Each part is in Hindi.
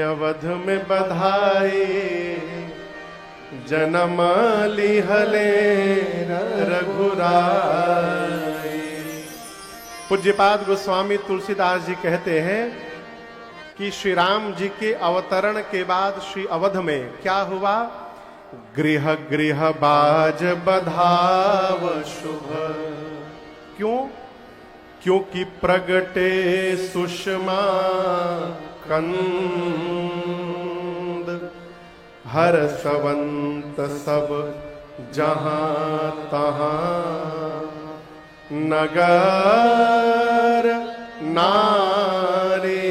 अवध में बधाई, जन्म लिहले रघुराई। पूज्यपाद गोस्वामी तुलसीदास जी कहते हैं कि श्री राम जी के अवतरण के बाद श्री अवध में क्या हुआ? गृह गृह बाज बधाव शुभ। क्यों? क्योंकि प्रगटे सुषमा कंद, हर्षवंत सब जहां तहां, नगर नारी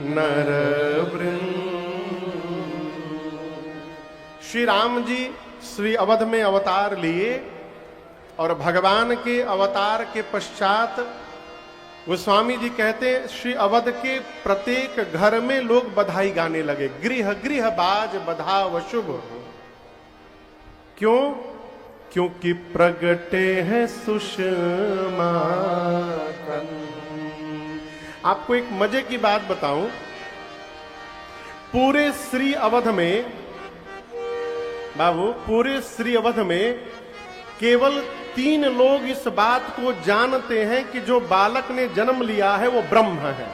नर वृंद। श्री राम जी श्री अवध में अवतार लिए और भगवान के अवतार के पश्चात गोस्वामी जी कहते श्री अवध के प्रत्येक घर में लोग बधाई गाने लगे। गृह गृह बाज बधाव शुभ। क्यों? क्योंकि प्रगटे हैं सुषमा कंद। आपको एक मजे की बात बताऊं, पूरे श्री अवध में बाबू, पूरे श्री अवध में केवल 3 लोग इस बात को जानते हैं कि जो बालक ने जन्म लिया है वो ब्रह्म है।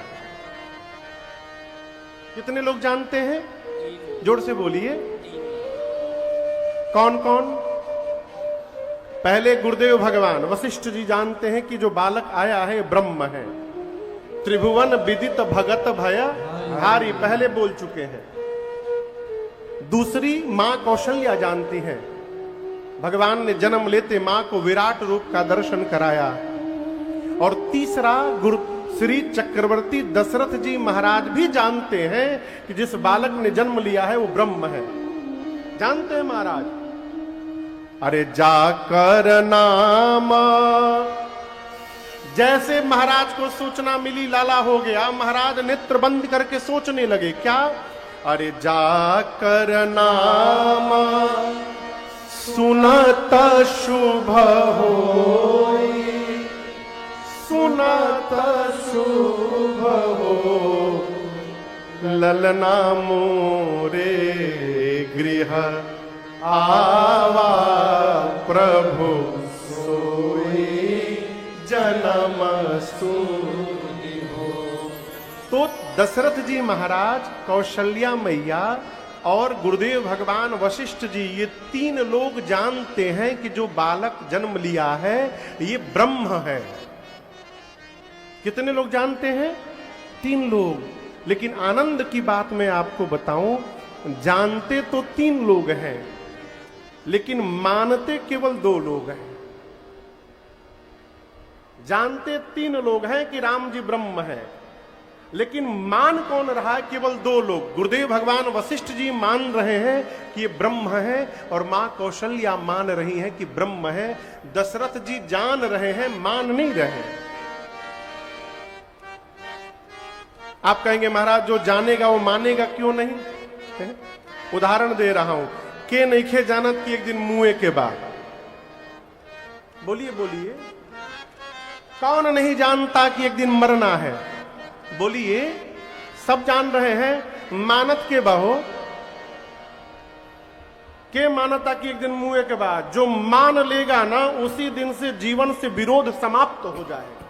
कितने लोग जानते हैं? जोर से बोलिए। कौन कौन? पहले गुरुदेव भगवान वशिष्ठ जी जानते हैं कि जो बालक आया है ब्रह्म है। त्रिभुवन विदित भगत भय हारी पहले बोल चुके हैं। दूसरी मां कौशल्या जानती हैं, भगवान ने जन्म लेते मां को विराट रूप का दर्शन कराया। और तीसरा गुरु श्री चक्रवर्ती दशरथ जी महाराज भी जानते हैं कि जिस बालक ने जन्म लिया है वो ब्रह्म है। जानते हैं महाराज? अरे जाकर नाम, जैसे महाराज को सूचना मिली लाला हो गया, महाराज नेत्र बंद करके सोचने लगे। क्या? अरे जाकर नाम सुनत शुभ होई, सुनत शुभ हो, ललना मोरे गृह आवा, प्रभु सोई जन्म सुनि हो। तो दशरथ जी महाराज, कौशल्या मैया और गुरुदेव भगवान वशिष्ठ जी, ये 3 लोग जानते हैं कि जो बालक जन्म लिया है ये ब्रह्म है। कितने लोग जानते हैं? 3 लोग। लेकिन आनंद की बात मैं आपको बताऊं, जानते तो 3 लोग हैं लेकिन मानते केवल 2 लोग हैं। जानते 3 लोग हैं कि राम जी ब्रह्म है, लेकिन मान कौन रहा? केवल 2 लोग। गुरुदेव भगवान वशिष्ठ जी मान रहे हैं कि ये ब्रह्म है और मां कौशल्या मान रही है कि ब्रह्म है। दशरथ जी जान रहे हैं, मान नहीं रहे। आप कहेंगे महाराज जो जानेगा वो मानेगा क्यों नहीं? है? उदाहरण दे रहा हूं। के नइखे जानत कि एक दिन मुए के बाद। बोलिए बोलिए। कौन नहीं जानता कि एक दिन मरना है? बोलिए। सब जान रहे हैं। मानत के बहो के मानता कि एक दिन मुए के बाद। जो मान लेगा ना उसी दिन से जीवन से विरोध समाप्त हो जाएगा।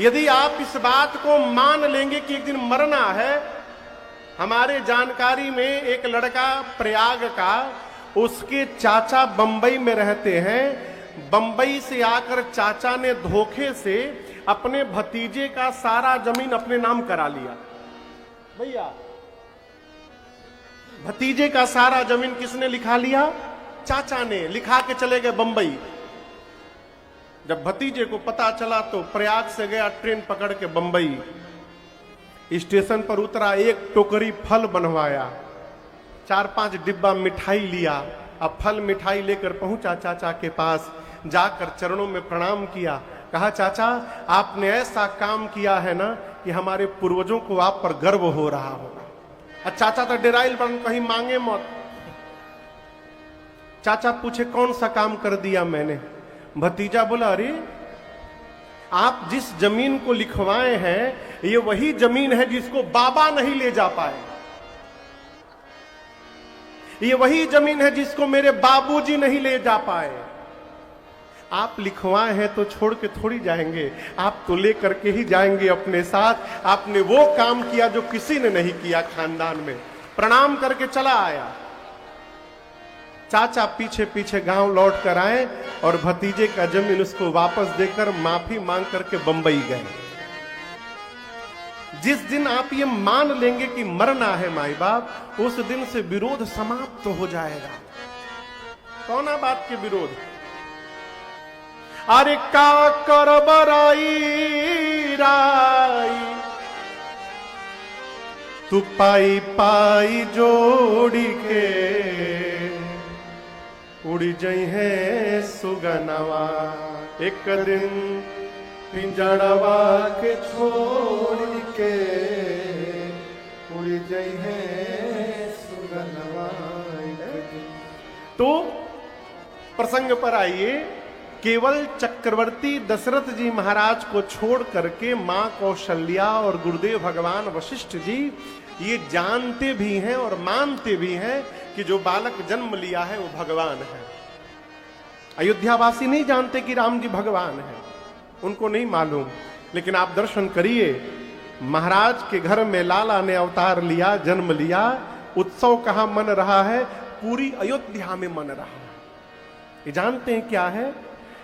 यदि आप इस बात को मान लेंगे कि एक दिन मरना है। हमारे जानकारी में एक लड़का प्रयाग का, उसके चाचा बंबई में रहते हैं। बंबई से आकर चाचा ने धोखे से अपने भतीजे का सारा जमीन अपने नाम करा लिया। भैया, भतीजे का सारा जमीन किसने लिखा लिया? चाचा ने लिखा के चले गए बंबई। जब भतीजे को पता चला तो प्रयाग से गया ट्रेन पकड़ के बंबई। स्टेशन पर उतरा, एक टोकरी फल बनवाया, 4-5 डिब्बा मिठाई लिया। अब फल मिठाई लेकर पहुंचा चाचा के पास। जाकर चरणों में प्रणाम किया। कहा चाचा आपने ऐसा काम किया है ना कि हमारे पूर्वजों को आप पर गर्व हो रहा होगा। चाचा तो डेराइल बन, कहीं मांगे मत। चाचा पूछे कौन सा काम कर दिया मैंने? भतीजा बोला अरे आप जिस जमीन को लिखवाए हैं ये वही जमीन है जिसको बाबा नहीं ले जा पाए। ये वही जमीन है जिसको मेरे बाबूजी नहीं ले जा पाए। आप लिखवाए हैं तो छोड़ के थोड़ी जाएंगे, आप तो ले करके ही जाएंगे अपने साथ। आपने वो काम किया जो किसी ने नहीं किया खानदान में। प्रणाम करके चला आया। चाचा पीछे पीछे गांव लौट कर आए और भतीजे का जमीन उसको वापस देकर माफी मांग करके बंबई गए। जिस दिन आप ये मान लेंगे कि मरना है माई बाप, उस दिन से विरोध समाप्त हो जाएगा। कौन बात के विरोध? अरे का कर बराई राई, तू पाई पाई जोड़ी के उड़ी जई है सुगनवा। एक दिन पिंजड़वा के छोड़ के उड़ी जई है सुगनवा। तो प्रसंग पर आइए। केवल चक्रवर्ती दशरथ जी महाराज को छोड़ करके मां कौशल्या और गुरुदेव भगवान वशिष्ठ जी ये जानते भी हैं और मानते भी हैं कि जो बालक जन्म लिया है वो भगवान है। अयोध्यावासी नहीं जानते कि राम जी भगवान है, उनको नहीं मालूम। लेकिन आप दर्शन करिए, महाराज के घर में लाला ने अवतार लिया, जन्म लिया। उत्सव कहां मन रहा है? पूरी अयोध्या में मन रहा है। ये जानते हैं क्या है?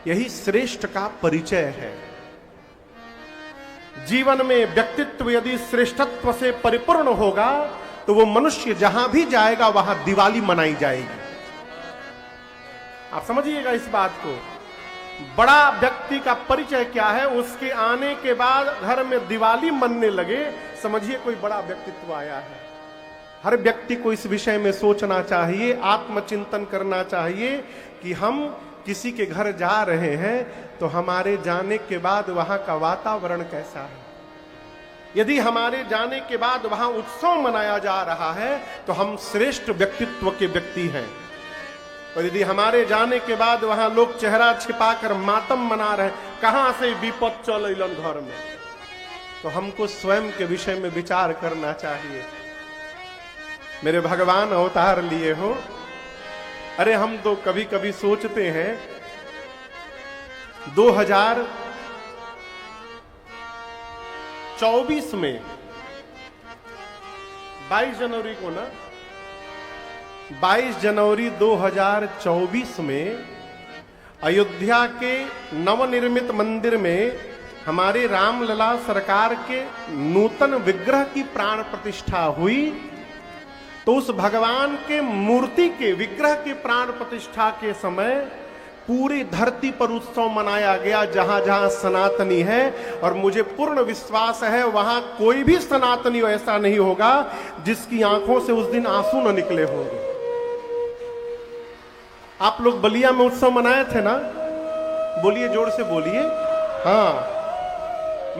यही श्रेष्ठ का परिचय है। जीवन में व्यक्तित्व यदि श्रेष्ठत्व से परिपूर्ण होगा तो वो मनुष्य जहां भी जाएगा वहां दिवाली मनाई जाएगी। आप समझिएगा इस बात को। बड़ा व्यक्ति का परिचय क्या है? उसके आने के बाद घर में दिवाली मनने लगे, समझिए कोई बड़ा व्यक्तित्व आया है। हर व्यक्ति को इस विषय में सोचना चाहिए, आत्मचिंतन करना चाहिए कि हम किसी के घर जा रहे हैं तो हमारे जाने के बाद वहां का वातावरण कैसा है। यदि हमारे जाने के बाद वहां उत्सव मनाया जा रहा है तो हम श्रेष्ठ व्यक्तित्व के व्यक्ति हैं। और यदि हमारे जाने के बाद वहां लोग चेहरा छिपाकर मातम मना रहे हैं, कहां से विपद चल अइलन घर में, तो हमको स्वयं के विषय में विचार करना चाहिए। मेरे भगवान अवतार लिए हो। अरे हम तो कभी कभी सोचते हैं 2024 में 22 जनवरी को ना, 22 जनवरी 2024 में अयोध्या के नवनिर्मित मंदिर में हमारे रामलला सरकार के नूतन विग्रह की प्राण प्रतिष्ठा हुई। तो उस भगवान के मूर्ति के विग्रह की प्राण प्रतिष्ठा के समय पूरी धरती पर उत्सव मनाया गया जहां जहां सनातनी है। और मुझे पूर्ण विश्वास है वहां कोई भी सनातनी ऐसा नहीं होगा जिसकी आंखों से उस दिन आंसू न निकले होंगे। आप लोग बलिया में उत्सव मनाए थे ना? बोलिए, जोर से बोलिए। हाँ,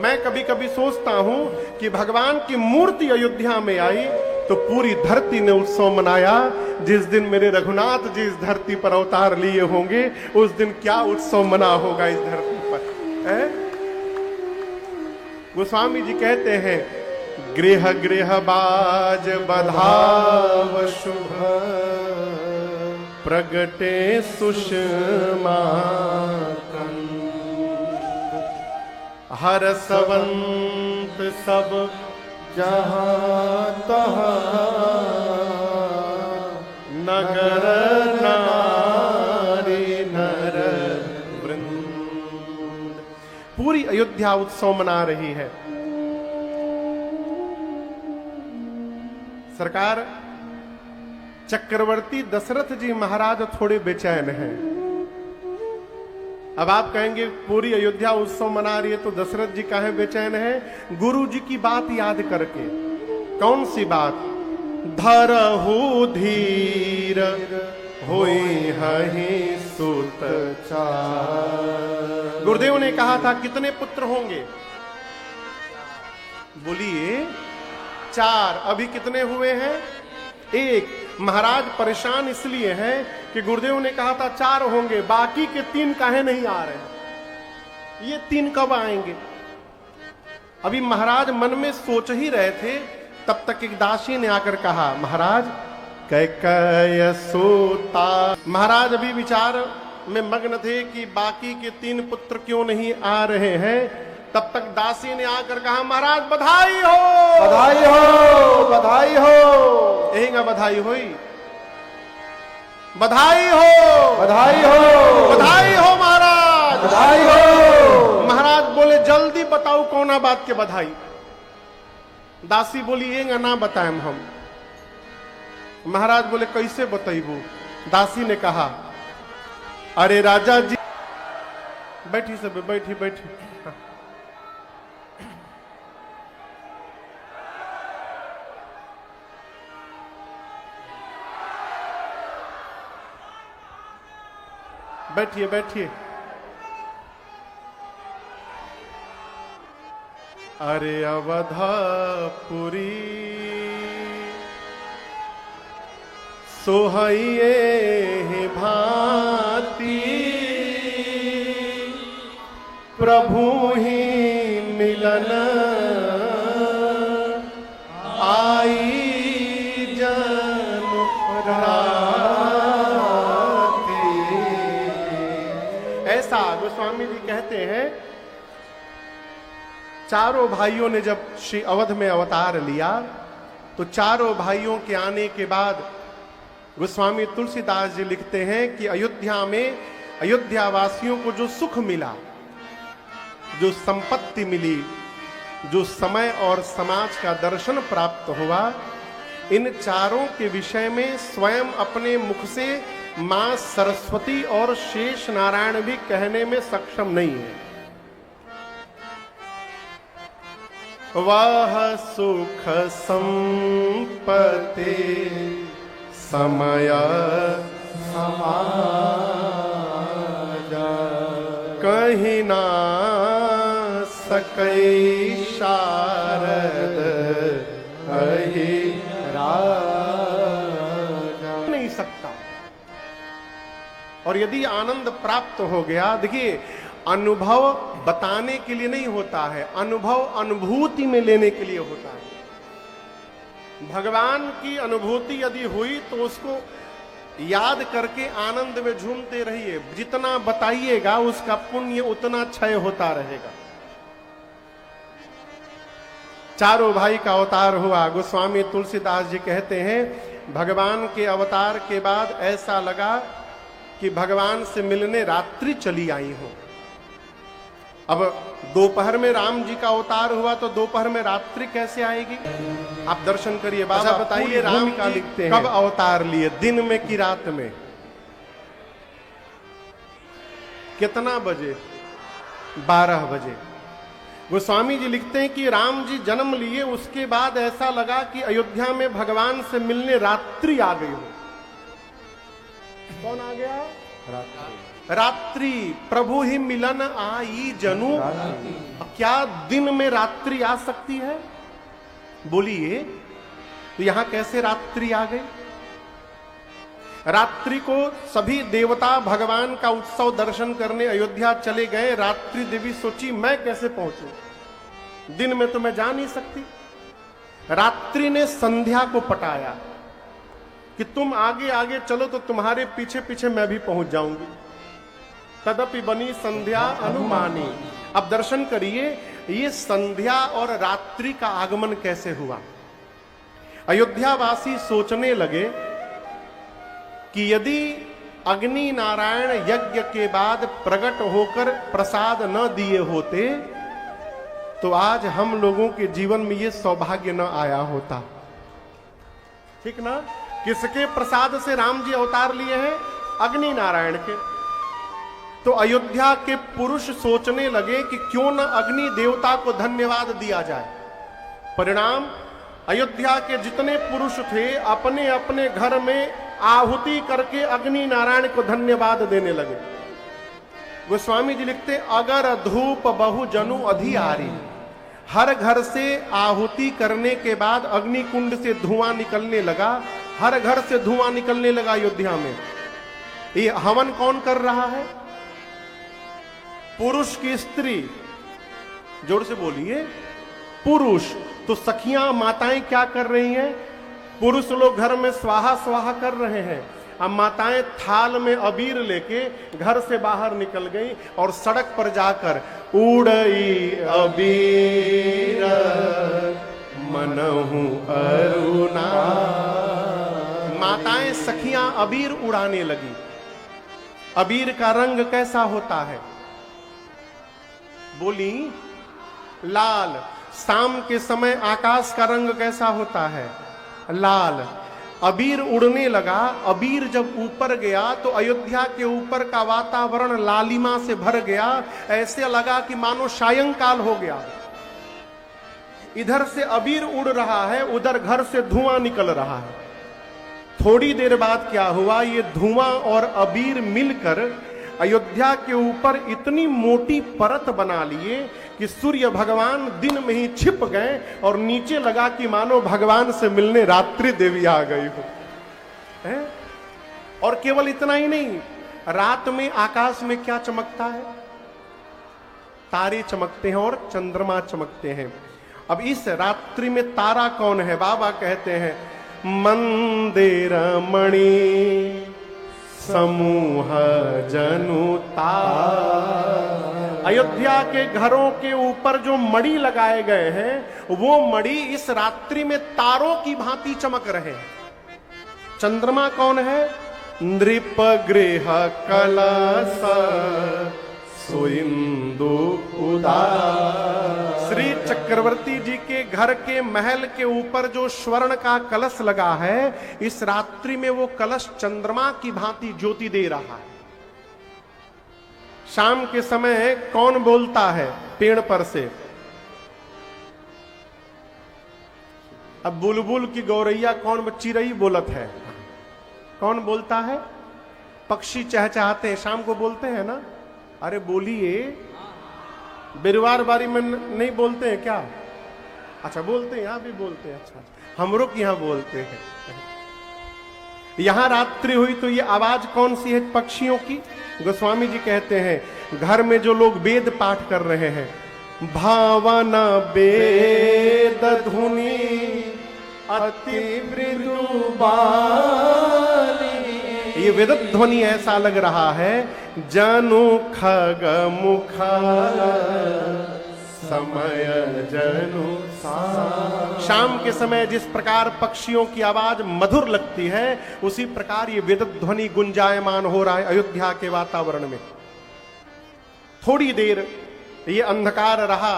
मैं कभी कभी सोचता हूं कि भगवान की मूर्ति अयोध्या में आई तो पूरी धरती ने उत्सव मनाया। जिस दिन मेरे रघुनाथ जी इस धरती पर अवतार लिए होंगे उस दिन क्या उत्सव मना होगा इस धरती पर। गोस्वामी जी कहते हैं, गृह गृह बाज बधाव शुभ, प्रगटे सुषमा हरसवंत सब जहां तहां, नगर नारी नर वृंद। पूरी अयोध्या उत्सव मना रही है। सरकार, चक्रवर्ती दशरथ जी महाराज थोड़े बेचैन हैं। अब आप कहेंगे पूरी अयोध्या उत्सव मना रही है तो दशरथ जी काहे बेचैन है? गुरु जी की बात याद करके। कौन सी बात? धरहु धीर होई हहि सुत चार। गुरुदेव ने कहा था कितने पुत्र होंगे? बोलिए 4। अभी कितने हुए हैं? 1। महाराज परेशान इसलिए हैं कि गुरुदेव ने कहा था 4 होंगे, बाकी के 3 काहे नहीं आ रहे? ये 3 कब आएंगे? अभी महाराज मन में सोच ही रहे थे, तब तक एक दासी ने आकर कहा, महाराज कैकय सोता। महाराज अभी विचार में मग्न थे कि बाकी के 3 पुत्र क्यों नहीं आ रहे हैं। तब तक दासी ने आकर कहा, महाराज बधाई हो, बधाई हो, बधाई हो। यही ना बधाई हुई, बधाई हो, बधाई हो, बधाई हो महाराज, बधाई हो। महाराज बोले जल्दी बताओ कौना बात के बधाई। दासी बोली ये ना बताएं हम। महाराज बोले कैसे बताइबू। दासी ने कहा, अरे राजा जी, बैठी सब बैठी बैठी, बैठिए बैठिए। अरे अवधापुरी सोहइए भांति, प्रभु ही मिलन आई जन राती। ऐसा गोस्वामी जी कहते हैं, चारों भाइयों ने जब श्री अवध में अवतार लिया तो चारों भाइयों के आने के बाद गोस्वामी तुलसीदास जी लिखते हैं कि अयोध्या में अयोध्या वासियों को जो सुख मिला, जो संपत्ति मिली, जो समय और समाज का दर्शन प्राप्त हुआ, इन चारों के विषय में स्वयं अपने मुख से मां सरस्वती और शेष नारायण भी कहने में सक्षम नहीं है। वह सुख संपत्ति समय समाजा, कहीं ना सकई शारद अहि राजा। नहीं सकता। और यदि आनंद प्राप्त हो गया, देखिए अनुभव बताने के लिए नहीं होता है, अनुभव अनुभूति में लेने के लिए होता है। भगवान की अनुभूति यदि हुई तो उसको याद करके आनंद में झूमते रहिए। जितना बताइएगा उसका पुण्य उतना क्षय होता रहेगा। चारों भाई का अवतार हुआ। गोस्वामी तुलसीदास जी कहते हैं, भगवान के अवतार के बाद ऐसा लगा कि भगवान से मिलने रात्रि चली आई हो। अब दोपहर में राम जी का अवतार हुआ तो दोपहर में रात्रि कैसे आएगी। आप दर्शन करिए। बाबा बताइए राम का लिखते हैं कब अवतार लिए, दिन में कि रात में, कितना बजे, 12 बजे। गोस्वामी जी लिखते हैं कि राम जी जन्म लिए, उसके बाद ऐसा लगा कि अयोध्या में भगवान से मिलने रात्रि आ गई हो। कौन आ गया? रात्रि। प्रभु ही मिलन आई जनु। क्या दिन में रात्रि आ सकती है? बोलिए। तो यहां कैसे रात्रि आ गई? रात्रि को सभी देवता भगवान का उत्सव दर्शन करने अयोध्या चले गए। रात्रि देवी सोची मैं कैसे पहुंचूं, दिन में तो मैं जा नहीं सकती। रात्रि ने संध्या को पटाया कि तुम आगे आगे चलो तो तुम्हारे पीछे पीछे मैं भी पहुंच जाऊंगी। तदपि बनी संध्या अनुमानी। अब दर्शन करिए ये संध्या और रात्रि का आगमन कैसे हुआ। अयोध्यावासी सोचने लगे कि यदि अग्नि नारायण यज्ञ के बाद प्रकट होकर प्रसाद न दिए होते तो आज हम लोगों के जीवन में ये सौभाग्य न आया होता। ठीक ना? किसके प्रसाद से राम जी अवतार लिए हैं? अग्नि नारायण के। तो अयोध्या के पुरुष सोचने लगे कि क्यों न अग्नि देवता को धन्यवाद दिया जाए। परिणाम, अयोध्या के जितने पुरुष थे अपने अपने घर में आहुति करके अग्नि नारायण को धन्यवाद देने लगे। गोस्वामी जी लिखते, अगर धूप बहु जनु अधियारी। हर घर से आहुति करने के बाद अग्नि कुंड से धुआं निकलने लगा। हर घर से धुआं निकलने लगा अयोध्या में। ये हवन कौन कर रहा है? पुरुष की स्त्री। जोर से बोलिए। पुरुष, तो सखियां माताएं क्या कर रही हैं? पुरुष लोग घर में स्वाहा स्वाहा कर रहे हैं, अब माताएं थाल में अबीर लेके घर से बाहर निकल गई और सड़क पर जाकर उड़ई अबीर मनहु अरुणा, माताएं सखियां अबीर उड़ाने लगी। अबीर का रंग कैसा होता है? बोली लाल। शाम के समय आकाश का रंग कैसा होता है? लाल। अबीर उड़ने लगा। अबीर जब ऊपर गया तो अयोध्या के ऊपर का वातावरण लालिमा से भर गया, ऐसे लगा कि मानो सायंकाल हो गया। इधर से अबीर उड़ रहा है, उधर घर से धुआं निकल रहा है। थोड़ी देर बाद क्या हुआ, ये धुआं और अबीर मिलकर अयोध्या के ऊपर इतनी मोटी परत बना लिए कि सूर्य भगवान दिन में ही छिप गए और नीचे लगा कि मानो भगवान से मिलने रात्रि देवी आ गई हो। और केवल इतना ही नहीं, रात में आकाश में क्या चमकता है? तारे चमकते हैं और चंद्रमा चमकते हैं। अब इस रात्रि में तारा कौन है? बाबा कहते हैं मंदिर मणि समूह जनुता। अयोध्या के घरों के ऊपर जो मणि लगाए गए हैं वो मणि इस रात्रि में तारों की भांति चमक रहे हैं। चंद्रमा कौन है? नृप गृह कलश सुइंदु उदार। श्री चक्रवर्ती जी के घर के महल के ऊपर जो स्वर्ण का कलश लगा है, इस रात्रि में वो कलश चंद्रमा की भांति ज्योति दे रहा है। शाम के समय कौन बोलता है पेड़ पर से? अब बुलबुल की गौरैया कौन? चिरई बोलत है। कौन बोलता है? पक्षी चहचहाते हैं, शाम को बोलते हैं ना। अरे बोलिए, बिरवार बारी में नहीं बोलते हैं क्या? अच्छा बोलते हैं, यहां भी बोलते हैं। अच्छा, हम लोग यहां बोलते हैं। यहां रात्रि हुई तो ये आवाज कौन सी है? पक्षियों की। गोस्वामी जी कहते हैं घर में जो लोग वेद पाठ कर रहे हैं, भावना वेद धुनी अति मृदु बानी, ये वेद ध्वनि ऐसा लग रहा है जनु खग मुख समय जनु सा। शाम के समय जिस प्रकार पक्षियों की आवाज मधुर लगती है, उसी प्रकार ये वेद ध्वनि गुंजायमान हो रहा है अयोध्या के वातावरण में। थोड़ी देर ये अंधकार रहा,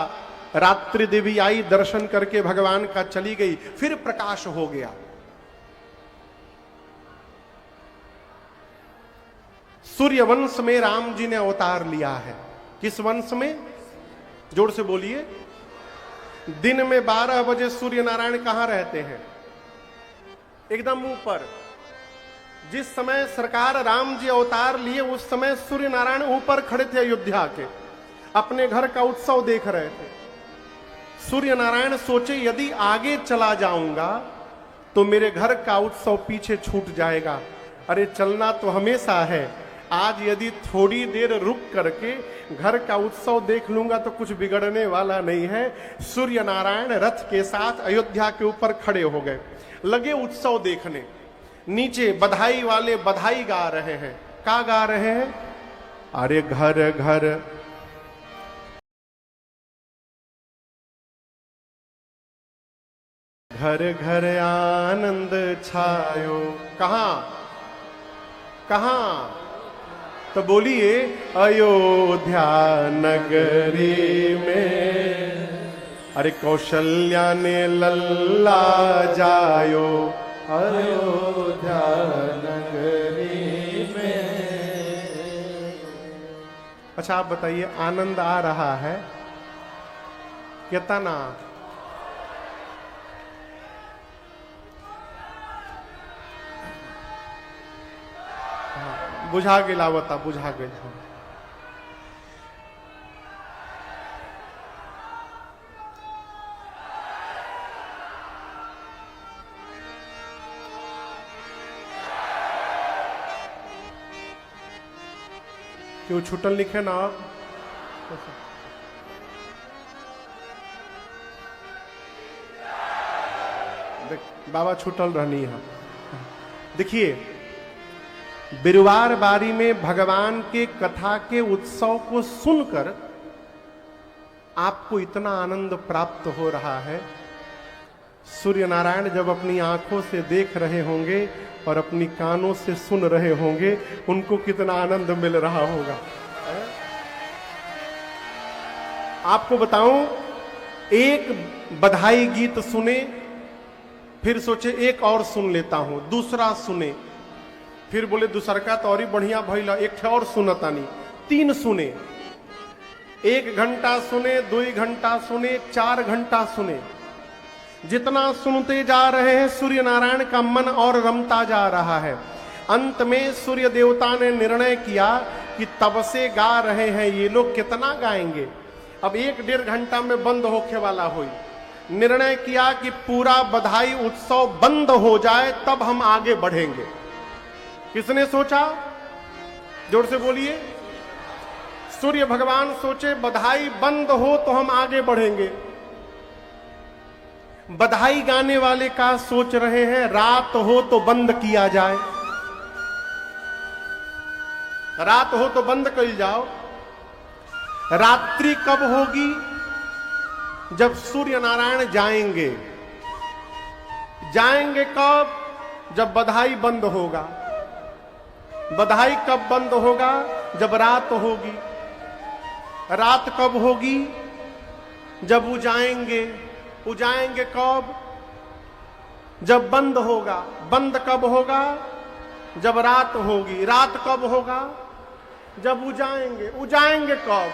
रात्रि देवी आई, दर्शन करके भगवान का चली गई, फिर प्रकाश हो गया। सूर्य वंश में राम जी ने अवतार लिया है। किस वंश में? जोर से बोलिए। दिन में 12 बजे सूर्य नारायण कहां रहते हैं? एकदम ऊपर। जिस समय सरकार राम जी अवतार लिए, उस समय सूर्य नारायण ऊपर खड़े थे अयोध्या के, अपने घर का उत्सव देख रहे थे। सूर्य नारायण सोचे यदि आगे चला जाऊंगा तो मेरे घर का उत्सव पीछे छूट जाएगा। अरे चलना तो हमेशा है, आज यदि थोड़ी देर रुक करके घर का उत्सव देख लूंगा तो कुछ बिगड़ने वाला नहीं है। सूर्य नारायण रथ के साथ अयोध्या के ऊपर खड़े हो गए, लगे उत्सव देखने। नीचे बधाई वाले बधाई गा रहे हैं। क्या गा रहे हैं? अरे घर घर घर घर आनंद छायो। कहां कहां? तो बोलिए अयोध्या नगरी में, अरे कौशल्या ने लल्ला जायो अयोध्या नगरी में। अच्छा आप बताइए, आनंद आ रहा है कितना? बुझा के लावता, बुझा के। क्यों छुटन लिखे ना आप? बाबा छूटल रहनी है। देखिए, बिरुवार बारी में भगवान के कथा के उत्सव को सुनकर आपको इतना आनंद प्राप्त हो रहा है। सूर्य नारायण जब अपनी आंखों से देख रहे होंगे और अपनी कानों से सुन रहे होंगे, उनको कितना आनंद मिल रहा होगा। आपको बताऊं, एक बधाई गीत सुने, फिर सोचे एक और सुन लेता हूं, दूसरा सुने, फिर बोले दूसर का तो और ही बढ़िया भइल, एक और सुनता नहीं, 3 सुने, 1 घंटा सुने, 2 घंटा सुने, 4 घंटा सुने। जितना सुनते जा रहे हैं सूर्य नारायण का मन और रमता जा रहा है। अंत में सूर्य देवता ने निर्णय किया कि तब से गा रहे हैं ये लोग, कितना गाएंगे, अब 1-1.5 घंटा में बंद होके वाला हुई। निर्णय किया कि पूरा बधाई उत्सव बंद हो जाए तब हम आगे बढ़ेंगे। किसने सोचा? जोर से बोलिए। सूर्य भगवान सोचे बधाई बंद हो तो हम आगे बढ़ेंगे। बधाई गाने वाले का सोच रहे हैं रात हो तो बंद किया जाए, रात हो तो बंद कर जाओ। रात्रि कब होगी? जब सूर्य नारायण जाएंगे। जाएंगे कब? जब बधाई बंद होगा। बधाई कब बंद होगा? जब रात होगी। रात कब होगी? जब उजाएंगे। उजाएंगे कब? जब बंद होगा। बंद कब होगा? जब रात होगी। रात कब होगा? जब उजाएंगे। उजाएंगे कब?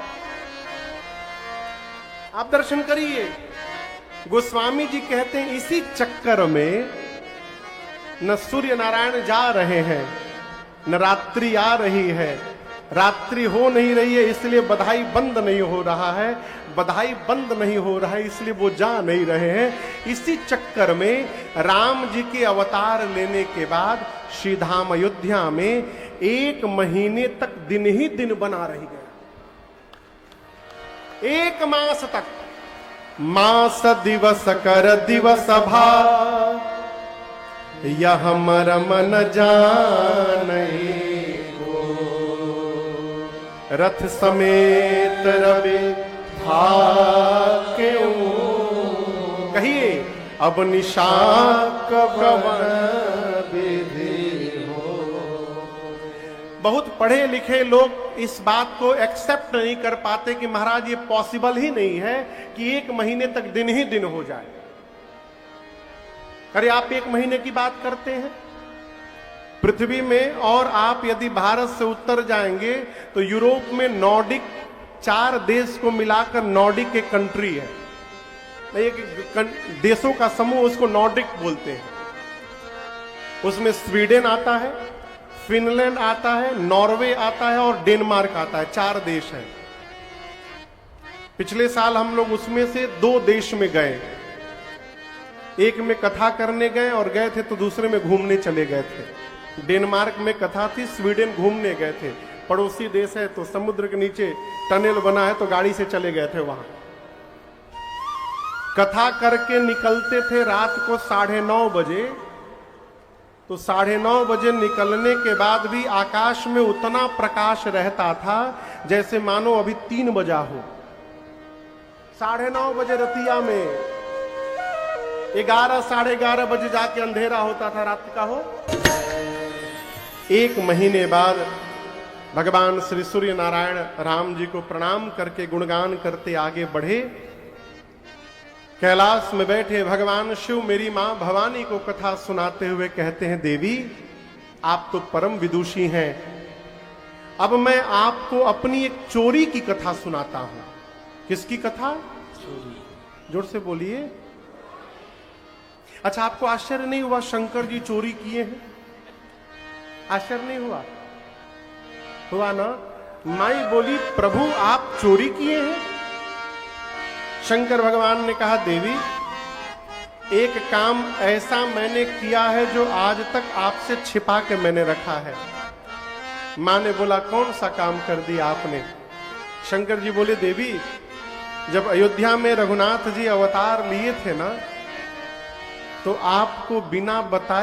आप दर्शन करिए। गोस्वामी जी कहते हैं इसी चक्कर में न सूर्य नारायण जा रहे हैं, न रात्रि आ रही है। रात्रि हो नहीं रही है इसलिए बधाई बंद नहीं हो रहा है, बधाई बंद नहीं हो रहा है इसलिए वो जा नहीं रहे हैं। इसी चक्कर में राम जी के अवतार लेने के बाद श्री धाम अयोध्या में 1 महीने तक दिन ही दिन बना रही गया। 1 मास तक। मास दिवस कर दिवस भा, यह मरम न जानई को। रथ समेत रवि भाके। कहिए अब निशा कवन विधि हो। बहुत पढ़े लिखे लोग इस बात को एक्सेप्ट नहीं कर पाते कि महाराज ये पॉसिबल ही नहीं है कि 1 महीने तक दिन ही दिन हो जाए। अरे आप 1 महीने की बात करते हैं पृथ्वी में, और आप यदि भारत से उत्तर जाएंगे तो यूरोप में नॉर्डिक 4 देश को मिलाकर नॉर्डिक एक कंट्री है, एक देशों का समूह, उसको नॉर्डिक बोलते हैं। उसमें स्वीडन आता है, फिनलैंड आता है, नॉर्वे आता है और डेनमार्क आता है। 4 देश हैं। पिछले साल हम लोग उसमें से 2 देश में गए। एक में कथा करने गए और गए थे तो दूसरे में घूमने चले गए थे। डेनमार्क में कथा थी, स्वीडन घूमने गए थे। पड़ोसी देश है तो समुद्र के नीचे टनल बना है तो गाड़ी से चले गए थे वहां। कथा करके निकलते थे रात को 9:30 बजे, तो 9:30 बजे निकलने के बाद भी आकाश में उतना प्रकाश रहता था जैसे मानो अभी 3 बजा हो। 9:30 बजे रतिया में 11 साढ़े 11 बजे जाके अंधेरा होता था रात का हो। 1 महीने बाद भगवान श्री सूर्य नारायण राम जी को प्रणाम करके गुणगान करते आगे बढ़े। कैलाश में बैठे भगवान शिव मेरी मां भवानी को कथा सुनाते हुए कहते हैं, देवी आप तो परम विदुषी हैं, अब मैं आपको अपनी एक चोरी की कथा सुनाता हूं। किसकी कथा? चोरी। जोर से बोलिए। अच्छा, आपको आश्चर्य नहीं हुआ शंकर जी चोरी किए हैं? आश्चर्य नहीं हुआ? हुआ ना? माई बोली प्रभु आप चोरी किए हैं? शंकर भगवान ने कहा देवी एक काम ऐसा मैंने किया है जो आज तक आपसे छिपा के मैंने रखा है। मां ने बोला कौन सा काम कर दिया आपने? शंकर जी बोले देवी जब अयोध्या में रघुनाथ जी अवतार लिए थे ना, तो आपको बिना बताए